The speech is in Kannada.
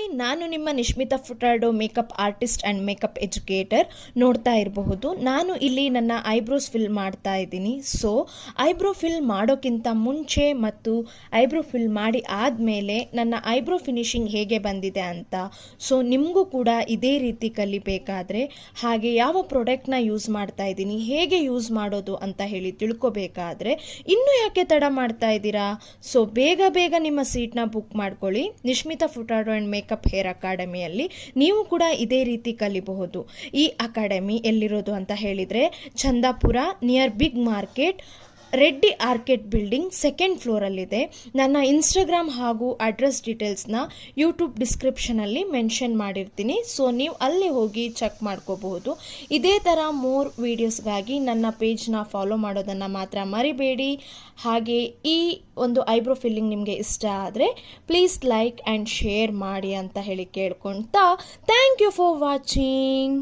ಹಾಯ್, ನಾನು ನಿಮ್ಮ Nishmita Furtado makeup artist and makeup educator. ನೋಡ್ತಾ ಇರಬಹುದು, ನಾನು ಇಲ್ಲಿ ನನ್ನ ಐಬ್ರೋಸ್ ಫಿಲ್ ಮಾಡ್ತಾ ಇದ್ದೀನಿ. ಸೊ ಐಬ್ರೋ ಫಿಲ್ ಮಾಡೋಕ್ಕಿಂತ ಮುಂಚೆ ಮತ್ತು ಐಬ್ರೋ ಫಿಲ್ ಮಾಡಿ ಆದಮೇಲೆ ನನ್ನ ಐಬ್ರೋ ಫಿನಿಶಿಂಗ್ ಹೇಗೆ ಬಂದಿದೆ ಅಂತ, ಸೊ ನಿಮಗೂ ಕೂಡ ಇದೇ ರೀತಿ ಕಲಿಬೇಕಾದ್ರೆ, ಹಾಗೆ ಯಾವ ಪ್ರಾಡಕ್ಟ್ನ ಯೂಸ್ ಮಾಡ್ತಾ ಇದ್ದೀನಿ, ಹೇಗೆ ಯೂಸ್ ಮಾಡೋದು ಅಂತ ಹೇಳಿ ತಿಳ್ಕೊಬೇಕಾದ್ರೆ ಇನ್ನೂ ಯಾಕೆ ತಡ ಮಾಡ್ತಾ ಇದ್ದೀರಾ? ಸೊ ಬೇಗ ನಿಮ್ಮ ಸೀಟ್ನ ಬುಕ್ ಮಾಡ್ಕೊಳ್ಳಿ. ನಿಶ್ಮಿತಾ ಫುಟಾರ್ಡೋ ಆ್ಯಂಡ್ ಮೇಕಪ್ ಹೇರ್ ಅಕಾಡೆಮಿಯಲ್ಲಿ ನೀವು ಕೂಡ ಇದೇ ರೀತಿ ಕಲಿಬಹುದು. ಈ ಅಕಾಡೆಮಿ ಎಲ್ಲಿರೋದು ಅಂತ ಹೇಳಿದರೆ Chandapura near big market, Reddy arcade building, 2nd ಫ್ಲೋರಲ್ಲಿದೆ. ನನ್ನ ಇನ್ಸ್ಟಾಗ್ರಾಮ್ ಹಾಗೂ ಅಡ್ರೆಸ್ ಡೀಟೇಲ್ಸ್ನ ಯೂಟ್ಯೂಬ್ ಡಿಸ್ಕ್ರಿಪ್ಷನಲ್ಲಿ ಮೆನ್ಷನ್ ಮಾಡಿರ್ತೀನಿ. ಸೊ ನೀವು ಅಲ್ಲಿ ಹೋಗಿ ಚೆಕ್ ಮಾಡ್ಕೋಬಹುದು. ಇದೇ ಥರ ಮೋರ್ ವೀಡಿಯೋಸ್ಗಾಗಿ ನನ್ನ ಪೇಜ್ನ ಫಾಲೋ ಮಾಡೋದನ್ನು ಮಾತ್ರ ಮರಿಬೇಡಿ. ಹಾಗೆ ಈ ಒಂದು ಐಬ್ರೋ ಫಿಲ್ಲಿಂಗ್ ನಿಮಗೆ ಇಷ್ಟ ಆದರೆ ಪ್ಲೀಸ್ ಲೈಕ್ ಆ್ಯಂಡ್ ಶೇರ್ ಮಾಡಿ ಅಂತ ಹೇಳಿ ಕೇಳ್ಕೊಳ್ತಾ, ಥ್ಯಾಂಕ್ ಯು ಫಾರ್ ವಾಚಿಂಗ್.